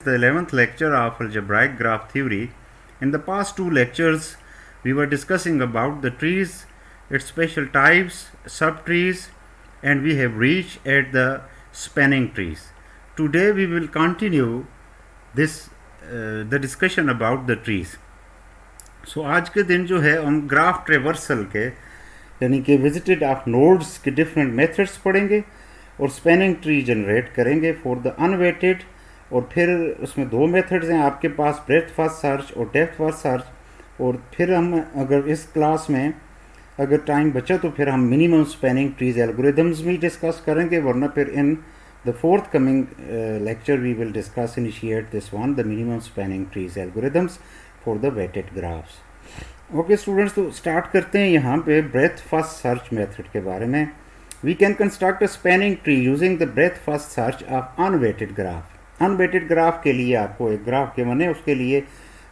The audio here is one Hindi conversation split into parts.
The 11th lecture of algebraic graph theory. In the past two lectures, we were discussing about the trees, its special types, subtrees, and we have reached at the spanning trees. Today we will continue the discussion about the trees. So आज के दिन जो है हम ग्राफ ट्रेवर्सल के यानी कि विजिटेड ऑफ नोड्स के डिफरेंट मेथड्स पढ़ेंगे और स्पैनिंग ट्री जनरेट करेंगे फॉर द अनवेटेड। और फिर उसमें दो मेथड्स हैं आपके पास, ब्रेथ फर्स्ट सर्च और डेप्थ फर्स्ट सर्च। और फिर हम अगर इस क्लास में अगर टाइम बचा तो फिर हम मिनिमम स्पैनिंग ट्रीज एल्गोरिदम्स भी डिस्कस करेंगे, वरना फिर in the fourth coming lecture we will discuss initiate this one, the minimum spanning trees algorithms for the weighted graphs. Okay students, तो स्टार्ट करते हैं यहाँ पे ब्रेथ फर्स्ट सर्च मेथड के बारे में। We can construct a spanning tree using the breadth first search of unweighted graph. Unweighted graph के लिए आपको एक ग्राफ के बने उसके लिए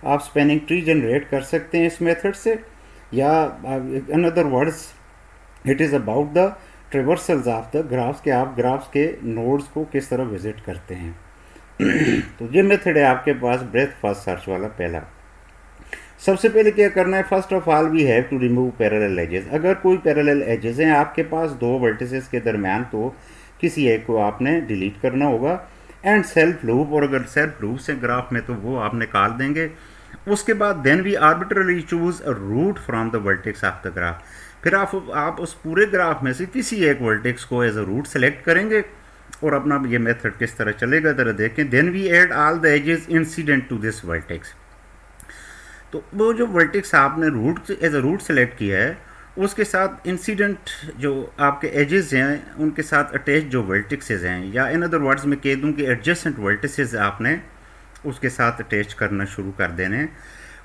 आप स्पैनिंग ट्री जनरेट कर सकते हैं इस मेथड से, या in other words it is about the traversals of the graphs के आप ग्राफ्स के नोड्स को किस तरह विजिट करते हैं। तो ये मेथड है आपके पास ब्रेथ फर्स्ट सर्च वाला पहला। सबसे पहले क्या करना है, first of all we have to remove parallel edges. अगर कोई पैरेलल एजेस हैं आपके पास दो वर्टिसेस के दरमियान, तो किसी एक को आपने डिलीट करना होगा। एंड सेल्फ लूप, और अगर सेल्फ लूप से ग्राफ में तो वो आप निकाल देंगे। उसके बाद then we arbitrarily choose a root from the vertex of the graph. फिर आप उस पूरे ग्राफ में से किसी एक वर्टेक्स को एज अ रूट सेलेक्ट करेंगे और अपना ये मेथड किस तरह चलेगा जरा देखें। Then we add all the edges incident to this vertex. तो वो जो वर्टेक्स आपने root as a root select किया है उसके साथ इंसिडेंट जो आपके एजेस हैं उनके साथ अटैच जो वर्टिसेस हैं, या इन अदर वर्ड्स में कह दूं कि एडजेसेंट वर्टिसेस आपने उसके साथ अटैच करना शुरू कर देने।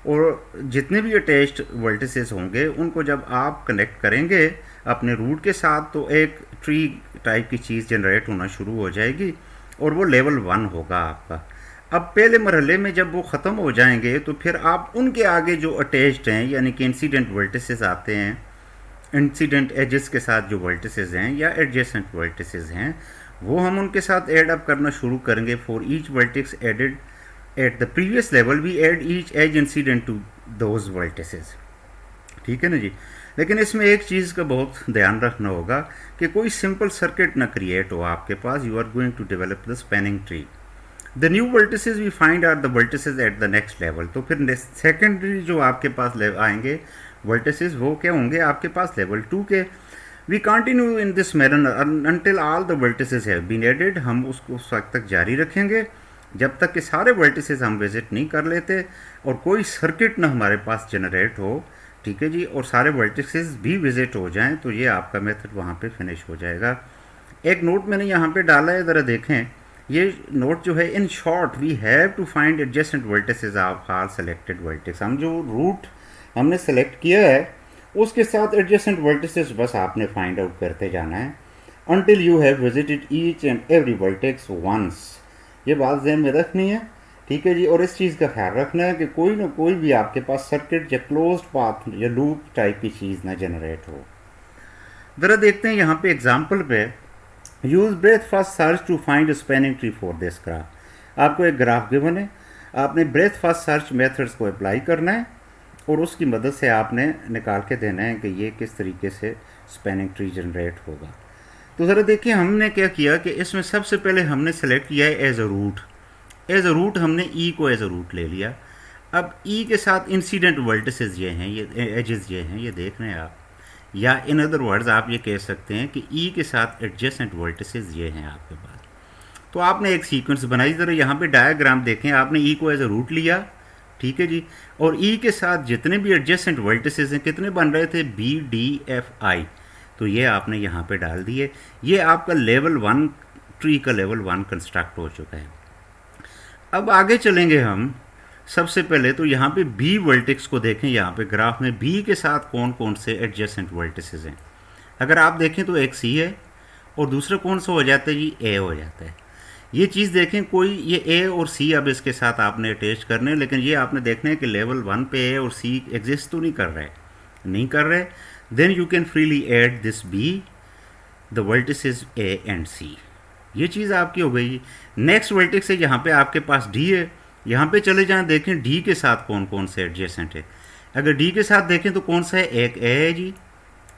और जितने भी अटैच्ड वर्टिसेस होंगे उनको जब आप कनेक्ट करेंगे अपने रूट के साथ तो एक ट्री टाइप की चीज़ जनरेट होना शुरू हो जाएगी और वो लेवल 1 होगा आपका। अब पहले मरहले में जब वो ख़त्म हो जाएंगे तो फिर आप उनके आगे जो अटैच्ड हैं यानी कि इंसिडेंट वर्टिसेस आते हैं, इंसिडेंट एजेस के साथ जो वर्टिसेस हैं या एडजेसेंट वर्टिसेस हैं, वो हम उनके साथ ऐड अप करना शुरू करेंगे। For each vertex added at the previous level we add each edge incident to those vertices. ठीक है ना जी। लेकिन इसमें एक चीज़ का बहुत ध्यान रखना होगा कि कोई सिंपल सर्किट ना क्रिएट हो आपके पास। You are going to develop the spanning tree. The new vertices we find are the vertices at the next level. तो फिर सेकेंडरी जो आपके पास आएंगे वर्टिसेस वो क्या होंगे आपके पास लेवल 2 के। We continue in this manner until all the vertices have been added. हम उसको उस वक्त तक जारी रखेंगे जब तक कि सारे वर्टिसेस हम विजिट नहीं कर लेते और कोई सर्किट ना हमारे पास जनरेट हो। ठीक है जी। और सारे वर्टिसेस भी विजिट हो जाएं तो ये आपका मेथड वहाँ पे फिनिश हो जाएगा। एक नोट मैंने यहाँ पे डाला है, ज़रा देखें। ये नोट जो है, in short we have to find adjacent vertices of all selected vertex. हम जो रूट हमने सेलेक्ट किया है उसके साथ एडजेसेंट वर्टिसेस बस आपने फाइंड आउट करते जाना है until you have visited each and every vertex once. ये बात ज़हन में रखनी है। ठीक है जी। और इस चीज़ का ख्याल रखना है कि कोई ना कोई भी आपके पास सर्किट या क्लोज्ड पाथ या लूप टाइप की चीज़ ना जनरेट हो। ज़रा देखते हैं यहाँ पे एग्जाम्पल पे, use breadth first search to find a spanning tree for this graph. आपको एक ग्राफ गिवन है, आपने ब्रेथ फर्स्ट सर्च मेथड्स को अप्लाई करना है और उसकी मदद से आपने निकाल के देना है कि ये किस तरीके से स्पैनिंग ट्री जनरेट होगा। तो ज़रा देखिए हमने क्या किया कि इसमें सबसे पहले हमने सेलेक्ट किया है as a root. As a root हमने ई को एज अ रूट ले लिया। अब ई के साथ इंसिडेंट वर्टिसेस ये हैं, ये एजेस ये हैं, ये देख रहे हैं आप। या इन अदर वर्ड्स आप ये कह सकते हैं कि ई के साथ एडजेसेंट वर्टिसेस ये हैं आपके पास। तो आपने एक सीक्वेंस बनाई। ज़रा यहाँ पे डायग्राम देखें, आपने ई को एज अ रूट लिया। ठीक है जी। और ई के साथ जितने भी एडजेसेंट वर्टिसेस हैं कितने बन रहे थे, बी डी एफ आई, तो ये आपने यहाँ पे डाल दिए। ये आपका लेवल 1 ट्री का लेवल 1 कंस्ट्रक्ट हो चुका है। अब आगे चलेंगे हम। सबसे पहले तो यहाँ पे बी वर्टेक्स को देखें। यहाँ पे ग्राफ में बी के साथ कौन कौन से एडजेसेंट वर्टिसेस हैं। अगर आप देखें तो एक सी है और दूसरा कौन सा हो जाता है जी, ए हो जाता है। ये चीज़ देखें, कोई ये ए और सी अब इसके साथ आपने अटैच करने हैं, लेकिन ये आपने देखना है कि लेवल 1 पे ए और सी एग्जिस्ट तो नहीं कर रहे। Then you can freely add this B the vertices A and C. ये चीज़ आपकी हो गई। नेक्स्ट वर्टेक्स है, यहाँ पे आपके पास डी है, यहाँ पे चले जाएं, देखें डी के साथ कौन कौन से एडजेसेंट है। अगर डी के साथ देखें तो कौन सा है, एक ए है जी,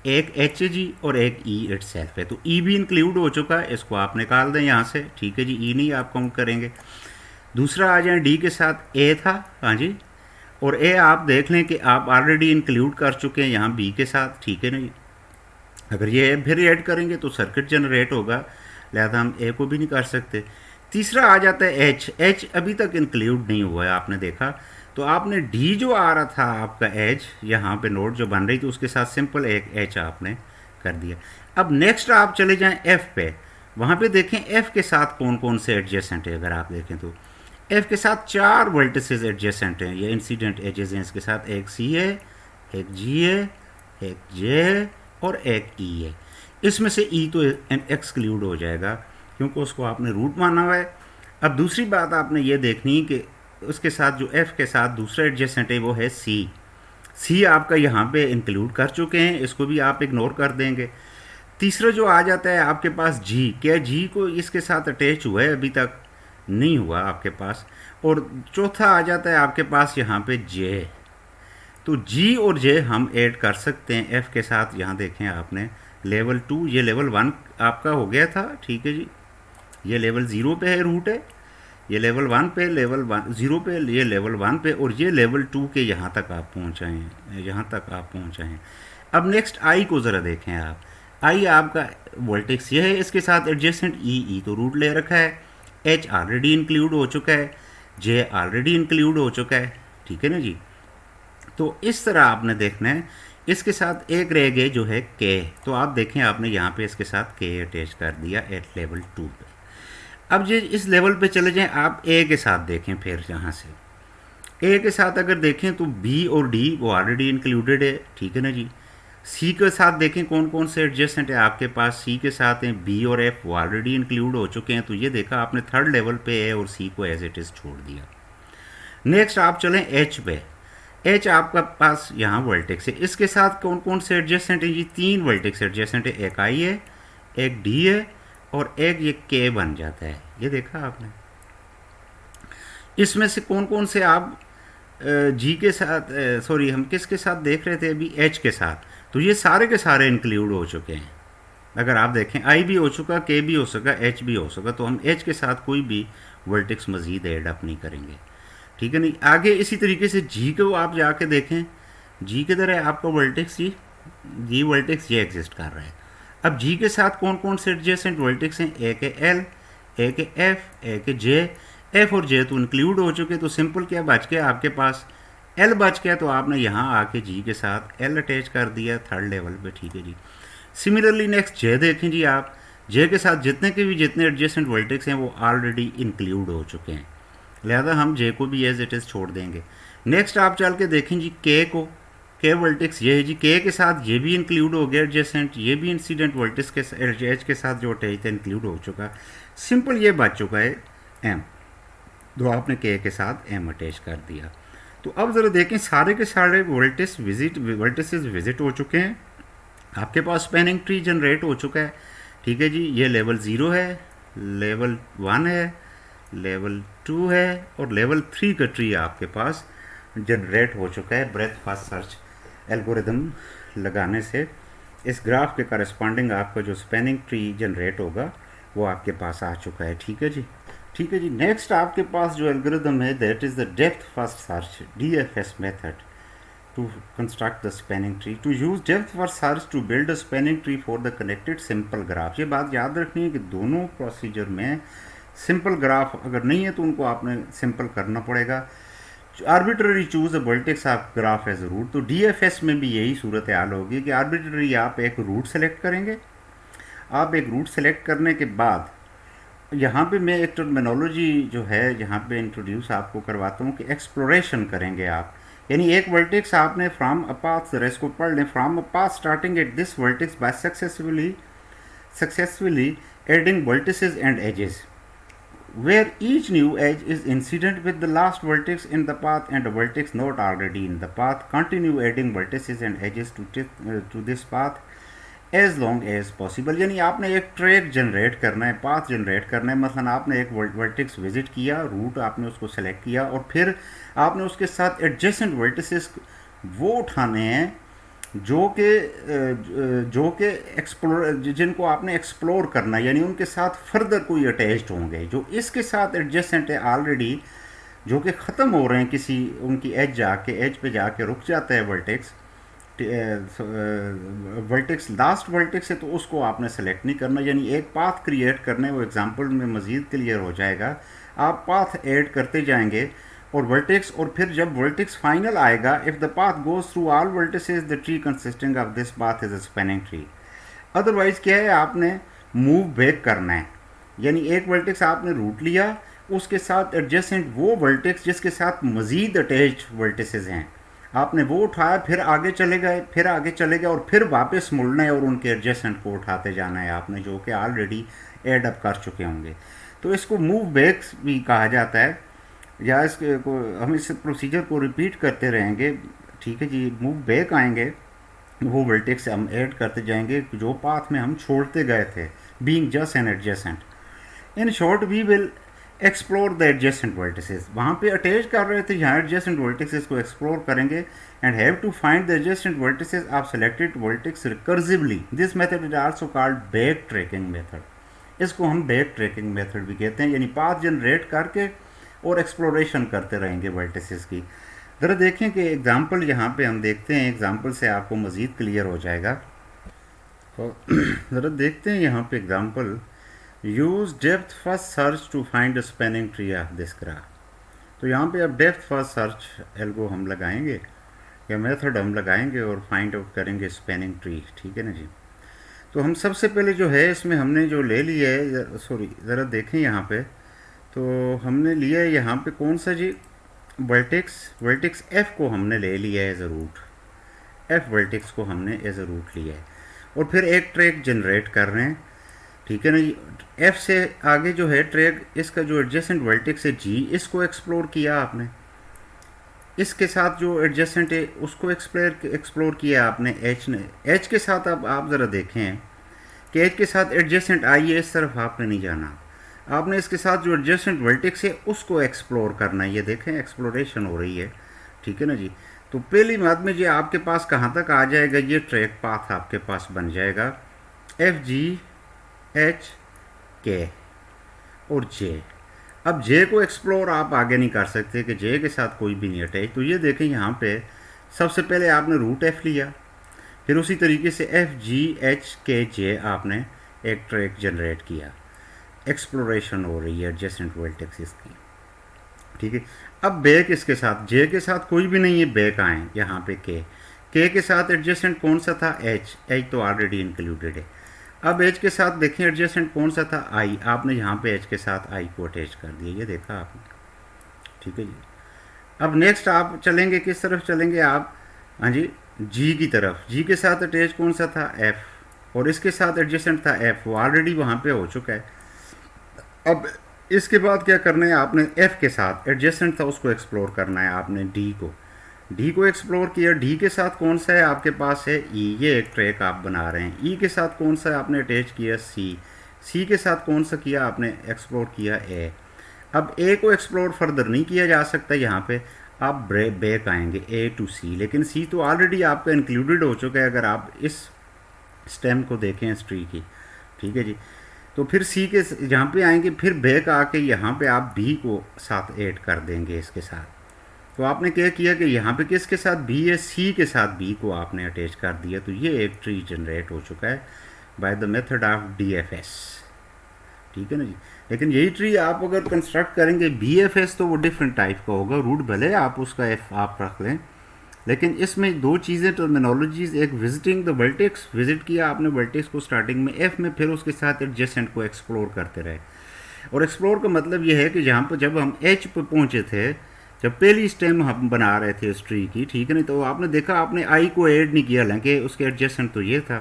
एक एच है जी, और एक ई इटसेल्फ है। तो ई भी इंक्लूड हो चुका है, इसको आप निकाल दें यहाँ से, ठीक है जी, ई नहीं आप काउंट करेंगे। दूसरा आ जाए, डी के साथ ए था, हाँ जी, और ए आप देख लें कि आप ऑलरेडी इंक्लूड कर चुके हैं यहाँ बी के साथ, ठीक है ना जी। अगर ये ए फिर ऐड करेंगे तो सर्किट जनरेट होगा, लिहाजा हम ए को भी नहीं कर सकते। तीसरा आ जाता है एच, एच अभी तक इंक्लूड नहीं हुआ है, आपने देखा। तो आपने डी जो आ रहा था आपका एच, यहाँ पे नोट जो बन रही थी उसके साथ सिंपल एक एच आपने कर दिया। अब नेक्स्ट आप चले जाएं एफ पे, वहाँ पे देखें एफ के साथ कौन कौन से एडजेसेंट है। अगर आप देखें तो एफ के साथ 4 वर्टिसेस एडजेसेंट हैं, ये इंसिडेंट एजेस हैं इसके साथ, एक सी है, एक जी है, एक जे है, और एक ई है। इसमें से ई तो एक्सक्लूड हो जाएगा क्योंकि उसको आपने रूट माना हुआ है। अब दूसरी बात आपने ये देखनी कि उसके साथ जो एफ़ के साथ दूसरा एडजेसेंट है वो है सी। सी आपका यहाँ पे इंक्लूड कर चुके हैं, इसको भी आप इग्नोर कर देंगे। तीसरा जो आ जाता है आपके पास जी, क्या जी को इसके साथ अटैच हुआ है, अभी तक नहीं हुआ आपके पास। और चौथा आ जाता है आपके पास यहाँ पे जे। तो जी और जे हम ऐड कर सकते हैं एफ़ के साथ। यहाँ देखें आपने लेवल 2, ये लेवल 1 आपका हो गया था, ठीक है जी। ये लेवल 0 पे है, रूट है, ये लेवल 1 पे, लेवल 0 पे, ये लेवल 1 पे, और ये लेवल 2 के यहाँ तक आप पहुँचाए हैं, यहाँ तक आप पहुँचाए हैं। अब नेक्स्ट आई को ज़रा देखें आप। आई आपका वोल्टेक्स ये है, इसके साथ एडजेसेंट ई तो रूट ले रखा है, एच ऑलरेडी इंक्लूड हो चुका है, जे ऑलरेडी इंक्लूड हो चुका है, ठीक है ना जी। तो इस तरह आपने देखना है। इसके साथ एक रह गए जो है के, तो आप देखें आपने यहाँ पे इसके साथ के अटैच कर दिया एट लेवल 2 पे। अब जो इस लेवल पे चले जाएं, आप ए के साथ देखें, फिर यहाँ से ए के साथ अगर देखें तो बी और डी वो ऑलरेडी इंक्लूडेड है, ठीक है ना जी। सी के साथ देखें कौन कौन से एडजेसेंट है आपके पास, सी के साथ हैं बी और एफ, वो ऑलरेडी इंक्लूड हो चुके हैं। तो ये देखा आपने थर्ड लेवल पे ए और सी को एज इट इज़ छोड़ दिया। नेक्स्ट आप चलें एच पे। एच आपका पास यहाँ वर्टेक्स है, इसके साथ कौन कौन से एडजेसेंट है जी, 3 वर्टेक्स एडजेसेंट है, एक आई है, एक डी है, और एक ये के बन जाता है। ये देखा आपने। इसमें से कौन कौन से आप जी के साथ, सॉरी हम किसके साथ देख रहे थे अभी, एच के साथ। तो ये सारे के सारे इंक्लूड हो चुके हैं। अगर आप देखें आई भी हो चुका, के भी हो सका, एच भी हो सका, तो हम एच के साथ कोई भी वर्टेक्स मज़ीद ऐड अप नहीं करेंगे, ठीक है नहीं। आगे इसी तरीके से जी को आप जाके देखें, जी किधर है आपका वर्टेक्स, जी वर्टेक्स ये एग्जिस्ट कर रहा है। अब जी के साथ कौन कौन से एडजेसेंट वर्टेक्स हैं, एक है एल, एक है एफ, एक है जे। एफ और जे तो इंक्लूड हो चुके, तो सिंपल क्या बच गया आपके पास, एल बच गया। तो आपने यहाँ आके जी के साथ एल अटैच कर दिया थर्ड लेवल पे, ठीक है जी। सिमिलरली नेक्स्ट जे देखें जी आप, जे के साथ जितने एडजेसेंट वर्टेक्स हैं वो ऑलरेडी इंक्लूड हो चुके हैं, लिहाजा हम जे को भी एज इट इज़ छोड़ देंगे। नेक्स्ट आप चल के देखें जी के को, के वर्टेक्स ये है जी, के के साथ ये भी इंक्लूड हो गया एडजेसेंट, ये भी इंसिडेंट वर्टेक्स के एच के साथ जो अटैच था इंक्लूड हो चुका। सिंपल ये बच चुका है एम, तो आपने के साथ एम अटैच कर दिया। तो अब ज़रा देखें सारे के सारे वर्टेक्स विजिट हो चुके हैं, आपके पास स्पैनिंग ट्री जनरेट हो चुका है, ठीक है जी। ये लेवल 0 है, लेवल 1 है, लेवल 2 है, और लेवल 3 का ट्री आपके पास जनरेट हो चुका है ब्रेथ फर्स्ट सर्च एल्गोरिदम लगाने से। इस ग्राफ के करस्पॉन्डिंग आपका जो स्पैनिंग ट्री जनरेट होगा वो आपके पास आ चुका है, ठीक है जी, ठीक है जी। नेक्स्ट आपके पास जो एल्गोरिदम है that is the depth first search DFS method to construct the spanning tree. To use depth first search to build a spanning tree for the connected simple graph. ये बात याद रखनी है कि दोनों प्रोसीजर में सिंपल ग्राफ अगर नहीं है तो उनको आपने सिंपल करना पड़ेगा। Arbitrary choose a vertex of graph as a root. तो DFS में भी यही सूरत हाल होगी कि आर्बिट्ररी आप एक रूट सेलेक्ट करेंगे। आप एक रूट सेलेक्ट करने के बाद यहाँ पे मैं एक टर्मिनोलॉजी जो है यहाँ पे इंट्रोड्यूस आपको करवाता हूँ कि एक्सप्लोरेशन करेंगे आप, यानी एक वर्टेक्स आपने फ्रॉम अ पाथ, जरा इसको पढ़ लें, from a path starting at this vertex by successfully adding vertices and edges where each new edge is incident with the last vertex in the path and a vertex not already in the path. Continue adding vertices and edges to this path as long as possible. यानी आपने एक ट्रैक जनरेट करना है, पाथ जनरेट करना है। मतलब आपने एक वर्टेक्स विजिट किया, रूट आपने उसको सेलेक्ट किया और फिर आपने उसके साथ एडजेसेंट वर्टिसेस वो उठाने हैं जो कि एक्सप्लोर, जिनको आपने एक्सप्लोर करना है, यानी उनके साथ फर्दर कोई अटैच्ड होंगे, जो इसके साथ एडजेसेंट है ऑलरेडी, जो कि ख़त्म हो रहे हैं किसी उनकी एज पे जाके रुक जाता है वर्टेक्स। वर्टेक्स लास्ट वर्टेक्स है तो उसको आपने सेलेक्ट नहीं करना, यानी एक पाथ क्रिएट करना है। वो एग्जांपल में मज़ीद क्लियर हो जाएगा। आप पाथ ऐड करते जाएंगे और वर्टेक्स, और फिर जब वर्टेक्स फाइनल आएगा, if the path goes through all vertices the tree consisting of this path is a spanning tree. Otherwise क्या है, आपने मूव बैक करना है, यानी एक वर्टेक्स आपने रूट लिया, उसके साथ एडजेसेंट वो वर्टेक्स जिसके साथ मज़ीद अटैच्ड वर्टिसेस हैं, आपने वो उठाया, फिर आगे चले गए, फिर आगे चले गए और फिर वापस मुड़ना है और उनके एडजेसेंट को उठाते जाना है आपने, जो कि ऑलरेडी एड अप कर चुके होंगे। तो इसको मूव बैक भी कहा जाता है, या इसके को हम इस प्रोसीजर को रिपीट करते रहेंगे। ठीक है जी, मूव बैक आएंगे, वो वर्टेक्स हम ऐड करते जाएंगे जो पाथ में हम छोड़ते गए थे, being just an adjacent. In short we will explore the adjacent vertices. वहाँ पे अटैच कर रहे थे, यहाँ एडजेसेंट वर्टिसेस को एक्सप्लोर करेंगे and have to find the adjacent vertices of selected vertex recursively. This method is also called back tracking method. इसको हम बैक ट्रैकिंग मेथड भी कहते हैं, यानी पाथ जनरेट करके और एक्सप्लोरेशन करते रहेंगे वर्टिसेस की। ज़रा देखें कि एग्जाम्पल यहाँ पे हम देखते हैं, एग्जाम्पल से आपको मज़ीद क्लियर हो जाएगा। और ज़रा देखते हैं यहाँ पे example, use depth first search to find a spanning tree of this graph. तो यहाँ पे अब डेप्थ फर्स्ट सर्च एल्गो हम लगाएंगे या मेथड हम लगाएंगे और फाइंड आउट करेंगे स्पैनिंग ट्री। ठीक है ना जी। तो हम सबसे पहले जो है इसमें हमने जो ले लिया है, सॉरी ज़रा देखें यहाँ पे, तो हमने लिया है यहाँ पे कौन सा जी, वर्टेक्स एफ़ को हमने ले लिया है as a root. F vertex को हमने एज अ रूट लिया है और फिर एक ट्रैक जनरेट कर रहे हैं। ठीक है ना जी। एफ से आगे जो है ट्रैक, इसका जो एडजेसेंट वर्टेक्स है जी, इसको एक्सप्लोर किया आपने, इसके साथ जो एडजेसेंट है उसको एक्सप्लोर किया आपने एच ने। एच के साथ अब आप ज़रा देखें कि एच के साथ एडजेसेंट आई है, इस तरफ आपने नहीं जाना, आपने इसके साथ जो एडजेसेंट वर्टेक्स है उसको एक्सप्लोर करना है। ये देखें एक्सप्लोरेशन हो रही है। ठीक है ना जी। तो पहली बात में ये आपके पास कहाँ तक आ जाएगा, ये ट्रैक पाथ आपके पास बन जाएगा एफ जी एच के और जे। अब जे को एक्सप्लोर आप आगे नहीं कर सकते कि जे के साथ कोई भी नहीं अटैच। तो ये देखें यहाँ पे सबसे पहले आपने रूट एफ लिया, फिर उसी तरीके से एफ जी एच के जे आपने एक ट्रैक जनरेट किया, एक्सप्लोरेशन हो रही है एडजेसेंट वर्टेक्सेस की। ठीक है। अब बैक इसके साथ, जे के साथ कोई भी नहीं है, बैक आए यहाँ पे के के साथ एडजेसेंट कौन सा था, एच तो ऑलरेडी इंक्लूडेड है। अब एच के साथ देखें एडजेसेंट कौन सा था, आई, आपने यहाँ पे एच के साथ आई को अटैच कर दिया, ये देखा आपने। ठीक है जी। अब नेक्स्ट आप चलेंगे, किस तरफ चलेंगे आप, हाँ जी, जी की तरफ। जी के साथ अटैच कौन सा था, एफ, और इसके साथ एडजेसेंट था एफ, वो ऑलरेडी वहाँ पे हो चुका है। अब इसके बाद क्या करना है, आपने एफ के साथ एडजेसेंट था उसको एक्सप्लोर करना है आपने, डी को एक्सप्लोर किया। डी के साथ कौन सा है आपके पास है, ई, ये एक ट्रैक आप बना रहे हैं। ई के साथ कौन सा आपने अटैच किया, सी के साथ कौन सा किया आपने, एक्सप्लोर किया ए। अब ए को एक्सप्लोर फर्दर नहीं किया जा सकता, यहाँ पे आप बैक आएंगे ए टू सी, लेकिन सी तो ऑलरेडी आपका इंक्लूडेड हो चुका है अगर आप इस स्टेम को देखें इस ट्री की। ठीक है जी। तो फिर सी के जहाँ पे आएंगे, फिर बैक आके यहाँ पे आप बी को साथ ऐड कर देंगे इसके साथ। तो आपने क्या किया कि यहाँ पे किसके साथ बी है, सी के साथ बी को आपने अटैच कर दिया। तो ये एक ट्री जनरेट हो चुका है by the method of DFS। ठीक है ना जी। लेकिन यही ट्री आप अगर कंस्ट्रक्ट करेंगे BFS तो वो डिफरेंट टाइप का होगा। रूट भले आप उसका एफ आप रख लें, लेकिन इसमें दो चीज़ें टर्मिनोलॉजीज, एक विजिटिंग द वर्टेक्स, विजिट किया आपने वर्टेक्स को स्टार्टिंग में एफ में, फिर उसके साथ एडजेसेंट को एक्सप्लोर करते रहे। और एक्सप्लोर का मतलब ये है कि जहाँ पर जब हम एच पे पहुँचे थे, जब पहली स्टेम हम बना रहे थे इस ट्री की, ठीक है नहीं, तो आपने देखा आपने आई को ऐड नहीं किया, हालांकि उसके एडजेसेंट तो ये था,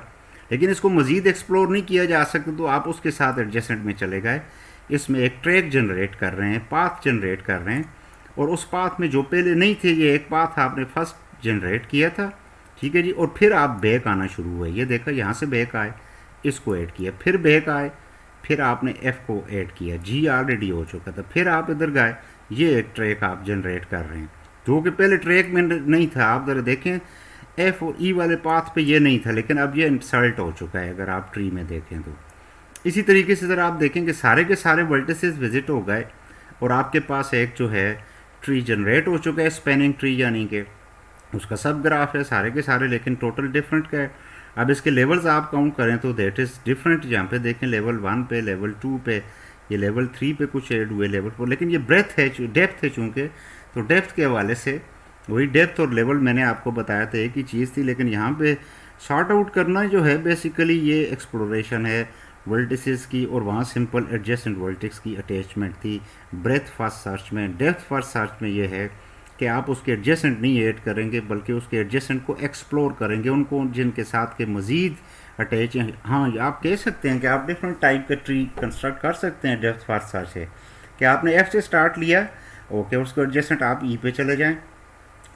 लेकिन इसको मज़ीद एक्सप्लोर नहीं किया जा सकता, तो आप उसके साथ एडजेसेंट में चले गए। इसमें एक ट्रैक जनरेट कर रहे हैं, पाथ जनरेट कर रहे हैं, और उस पाथ में जो पहले नहीं थे, ये एक पाथ आपने फर्स्ट जनरेट किया था ठीक है जी। और फिर आप बैक आना शुरू हुए, ये देखा यहाँ से बैक आए, इसको ऐड किया, फिर बैक आए, फिर आपने एफ़ को ऐड किया, जी ऑलरेडी हो चुका था, फिर आप इधर गए, ये एक ट्रैक आप जनरेट कर रहे हैं जो कि पहले ट्रैक में नहीं था। आप ज़रा देखें एफ़ और ई वाले पाथ पे ये नहीं था, लेकिन अब ये इंसल्ट हो चुका है अगर आप ट्री में देखें तो। इसी तरीके से ज़रा आप देखें कि सारे के सारे वर्टिसेस विजिट हो गए और आपके पास एक जो है ट्री जनरेट हो चुका है, स्पैनिंग ट्री, यानी कि उसका सब ग्राफ है सारे के सारे, लेकिन टोटल डिफरेंट का है। अब इसके लेवल्स आप काउंट करें तो दैट इज़ डिफरेंट। यहाँ पे देखें लेवल 1 पे, लेवल 2 पे, ये लेवल 3 पे कुछ ऐड हुए, लेवल 4, लेकिन ये ब्रेथ है, डेप्थ है चूँकि, तो डेप्थ के हवाले से वही डेप्थ और लेवल मैंने आपको बताया था एक ही चीज़ थी, लेकिन यहाँ पे सॉर्ट आउट करना जो है बेसिकली ये एक्सप्लोरेशन है वर्टिसेस की, और वहाँ सिंपल एडजेसेंट वर्टिक्स की अटैचमेंट थी ब्रेथ फर्स्ट सर्च में। डेप्थ फर्स्ट सर्च में ये है कि आप उसके एडजेसेंट नहीं ऐड करेंगे बल्कि उसके एडजेसेंट को एक्सप्लोर करेंगे, उनको जिनके साथ के मज़ीद अटैच हैं। हाँ, आप कह सकते हैं कि आप डिफरेंट टाइप का ट्री कंस्ट्रक्ट कर सकते हैं डेप्थ फर्स्ट सर्च से, कि आपने एफ़ से स्टार्ट लिया, ओके, उसको एडजेसेंट आप ई पे चले जाएँ,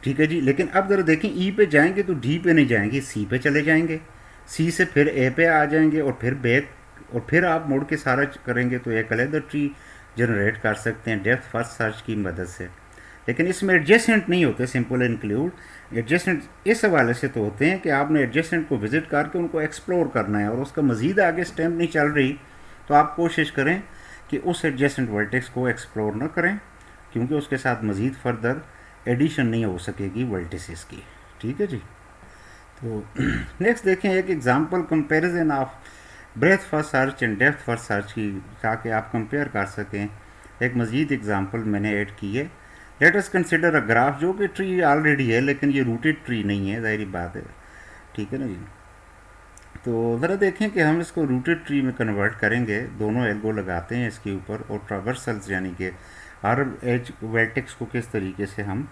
ठीक है जी। लेकिन अब ज़रा देखें ई पे जाएंगे तो डी पे नहीं जाएंगे, सी पे चले जाएंगे, सी से फिर ए पे आ जाएंगे और फिर बैक, और फिर आप मुड़ के सारा करेंगे तो एक अलग ट्री जनरेट कर सकते हैं डेप्थ फर्स्ट सर्च की मदद से। लेकिन इसमें एडजेसेंट नहीं होते सिंपल इंक्लूड। एडजेसेंट इस हवाले से तो होते हैं कि आपने एडजेसेंट को विज़िट करके उनको एक्सप्लोर करना है, और उसका मज़ीद आगे स्टेप नहीं चल रही तो आप कोशिश करें कि उस एडजेसेंट वर्टेक्स को एक्सप्लोर ना करें, क्योंकि उसके साथ मज़ीद फर्दर एडिशन नहीं हो सकेगी वर्टिसेस की, ठीक है जी। तो नेक्स्ट देखें एक example comparison of breath first search and depth first search की, ताकि आप कंपेयर कर सकें। एक मज़ीद एग्जांपल मैंने ऐड की है। Let us consider a graph, जो कि ट्री ऑलरेडी है लेकिन ये रूटेड ट्री नहीं है, ज़ाहिर बात है, ठीक है ना जी। तो ज़रा देखें कि हम इसको रूटेड ट्री में कन्वर्ट करेंगे, दोनों एल्गो लगाते हैं इसके ऊपर, और ट्रावर्सल्स यानी कि हर एज वर्टेक्स को किस तरीके से हम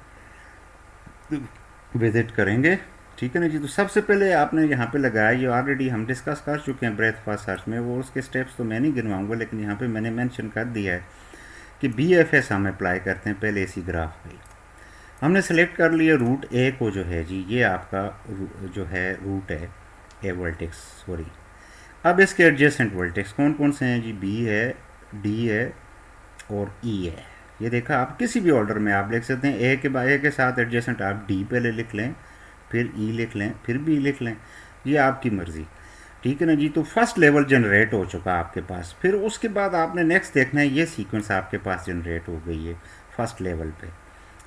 विजिट करेंगे, ठीक है ना जी। तो सबसे पहले आपने यहाँ पे लगाया, ये ऑलरेडी हम डिस्कस कर चुके हैं ब्रेथ फर्स्ट सर्च में, वो उसके स्टेप्स तो मैं नहीं गिनवाऊंगा, लेकिन यहाँ पे मैंने मेंशन कर दिया है कि BFS हम अप्लाई करते हैं पहले इसी ग्राफ पे। हमने सेलेक्ट कर लिया रूट ए को, जो है जी ये आपका जो है रूट है ए वर्टेक्स, सॉरी। अब इसके एडजेसेंट वर्टेक्स कौन कौन से हैं जी? B है, D है और E है। ये देखा आप किसी भी ऑर्डर में आप लिख सकते हैं, ए के साथ एडजेसेंट आप D पहले लिख लें, फिर E लिख लें, फिर B लिख लें, ये आपकी मर्ज़ी, ठीक है ना जी। तो फर्स्ट लेवल जनरेट हो चुका आपके पास, फिर उसके बाद आपने नेक्स्ट देखना है, ये सीक्वेंस आपके पास जनरेट हो गई है फर्स्ट लेवल पे।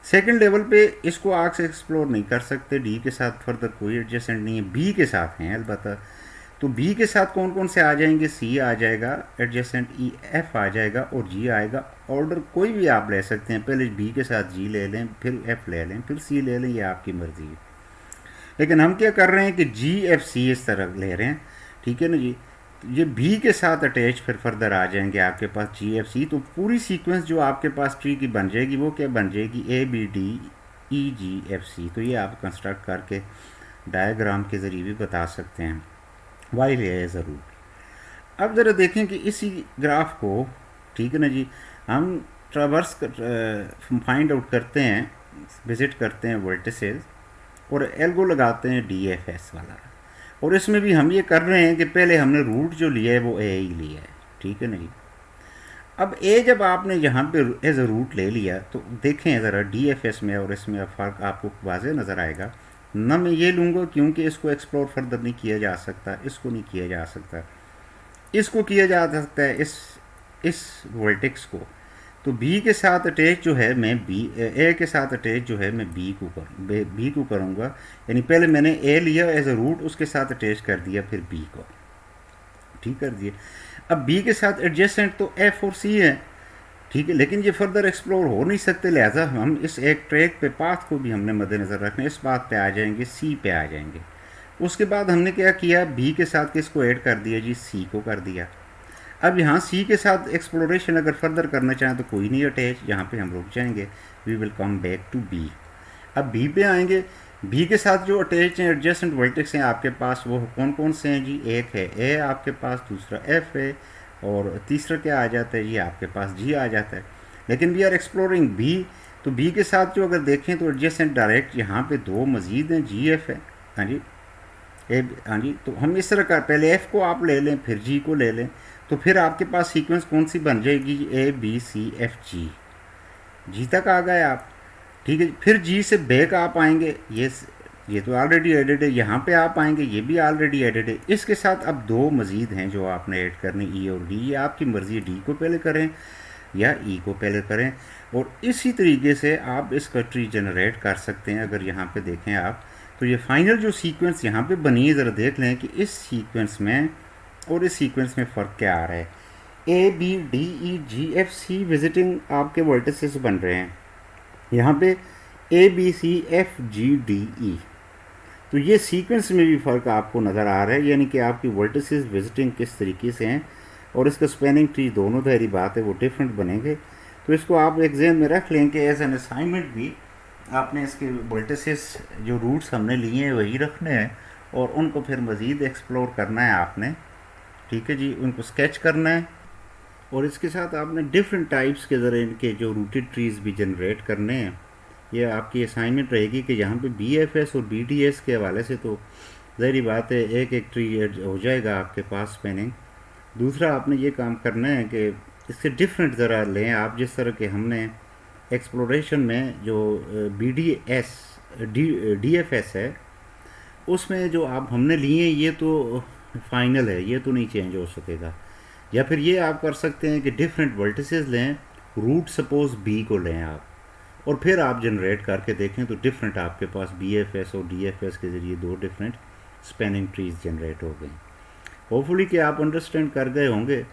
सेकंड लेवल पे इसको आग से एक्सप्लोर नहीं कर सकते, डी के साथ फर्दर कोई एडजस्टमेंट नहीं है, बी के साथ हैं अलबत्ता। तो बी के साथ कौन कौन से आ जाएंगे? सी आ जाएगा एडजस्टेंट, ई एफ आ जाएगा और जी आएगा। ऑर्डर कोई भी आप ले सकते हैं, पहले बी के साथ जी ले लें, फिर एफ ले लें, फिर सी ले लें, ये आपकी मर्ज़ी है। लेकिन हम क्या कर रहे हैं कि जी एफ सी इस तरह ले रहे हैं, ठीक है ना जी। ये बी के साथ अटैच फिर फर्दर आ जाएंगे आपके पास जी एफ सी। तो पूरी सीक्वेंस जो आपके पास ट्री की बन जाएगी वो क्या बन जाएगी? A B D E G F C. तो ये आप कंस्ट्रक्ट करके डायग्राम के ज़रिए भी बता सकते हैं, वाइल है ज़रूर। अब ज़रा देखें कि इसी ग्राफ को, ठीक है ना जी, हम ट्रावर्स फाइंड आउट करते हैं, विज़िट करते हैं वर्टिसेस और एल्गो लगाते हैं डी एफ एस वाला। और इसमें भी हम ये कर रहे हैं कि पहले हमने रूट जो लिया है वो ए ही लिया है, ठीक है ना जी। अब ए जब आपने यहाँ पे एज अ रूट ले लिया तो देखें ज़रा डी एफ एस में और इसमें फ़र्क आपको वाज़े नज़र आएगा ना। मैं ये लूँगा क्योंकि इसको एक्सप्लोर फर्दर नहीं किया जा सकता, इसको नहीं किया जा सकता, इसको किया जा सकता है इस वर्टेक्स को। तो बी के साथ अटैच जो है मैं बी, ए के साथ अटैच जो है मैं बी को करूँगा। यानी पहले मैंने ए लिया एज अ रूट, उसके साथ अटैच कर दिया फिर बी को, ठीक कर दिए। अब बी के साथ एडजेसेंट तो एफ और सी है, ठीक है, लेकिन ये फर्दर एक्सप्लोर हो नहीं सकते, लिहाजा हम इस एक ट्रैक पे पाथ को भी हमने मद्देनज़र रखना है, इस बात पे आ जाएंगे, सी पे आ जाएंगे। उसके बाद हमने क्या किया? बी के साथ किसको ऐड कर दिया जी? सी को कर दिया। अब यहाँ सी के साथ एक्सप्लोरेशन अगर फर्दर करना चाहें तो कोई नहीं अटैच, यहाँ पे हम रुक जाएंगे, we will come back to B. अब बी पे आएंगे, बी के साथ जो अटैच हैं एडजेसेंट वर्टेक्स हैं आपके पास वो कौन कौन से हैं जी? एक है ए आपके पास, दूसरा एफ है और तीसरा क्या आ जाता है जी? आपके पास जी आ जाता है। लेकिन वी आर एक्सप्लोरिंग बी, तो बी के साथ जो अगर देखें तो एडजेसेंट डायरेक्ट यहाँ पे दो मज़ीद हैं, जी एफ है, हाँ जी, हाँ जी, तो हम इस तरह का पहले एफ को आप ले लें, फिर जी को ले लें, तो फिर आपके पास सीक्वेंस कौन सी बन जाएगी, ए बी सी एफ जी, जी तक आ गए आप। ठीक है, फिर जी से बैक आप आएंगे, ये तो ऑलरेडी एडेड है, यहाँ पे आप आएंगे, ये भी ऑलरेडी एडेड है। इसके साथ अब दो मज़ीद हैं जो आपने ऐड करने, ई और डी, ये आपकी मर्ज़ी है, डी को पहले करें या ई को पहले करें। और इसी तरीके से आप इसका ट्री जनरेट कर सकते हैं। अगर यहाँ पे देखें आप, तो ये फाइनल जो सीक्वेंस यहाँ पे बनी है, ज़रा देख लें कि इस सीक्वेंस में और इस सीक्वेंस में फ़र्क क्या आ रहा है। A B D E G F C visiting आपके वर्टिसेस बन रहे हैं, यहाँ पे A B C F G D E, तो ये सीक्वेंस में भी फ़र्क आपको नज़र आ रहा है, यानी कि आपकी वर्टिसेस विजिटिंग किस तरीके से हैं और इसका स्पेनिंग ट्री दोनों धारी बात है वो डिफरेंट बनेंगे। तो इसको आप एक ज़हन में रख लें कि एज एन असाइनमेंट भी आपने इसके वर्टिसेस जो रूट्स हमने लिए हैं वही रखने हैं और उनको फिर मज़ीद एक्सप्लोर करना है आपने। ठीक है जी, उनको स्केच करना है और इसके साथ आपने डिफरेंट टाइप्स के ज़रिए इनके जो रूटेड ट्रीज़ भी जनरेट करने हैं। ये आपकी असाइनमेंट रहेगी कि यहाँ पे BFS और BDS के हवाले से तो ज़ाहिर बात है एक एक ट्री हो जाएगा आपके पास स्पेनिंग। दूसरा आपने ये काम करना है कि इससे डिफरेंट ज़रा लें आप, जिस तरह के हमने एक्सप्लोरेशन में जो DFS है उसमें जो आप हमने लिए ये तो फाइनल है, ये तो नहीं चेंज हो सकेगा। या फिर ये आप कर सकते हैं कि डिफरेंट वर्टिसेस लें, रूट सपोज B को लें आप, और फिर आप जनरेट करके देखें तो डिफरेंट आपके पास BFS और DFS के ज़रिए दो डिफरेंट स्पेनिंग ट्रीज़ जनरेट हो गए। होपफुली कि आप अंडरस्टैंड कर गए होंगे।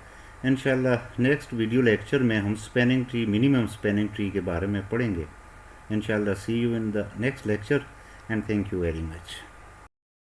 इंशाल्लाह नेक्स्ट वीडियो लेक्चर में हम spanning tree, minimum spanning tree के बारे में पढ़ेंगे। इंशाल्लाह see you in the next lecture and thank you very much.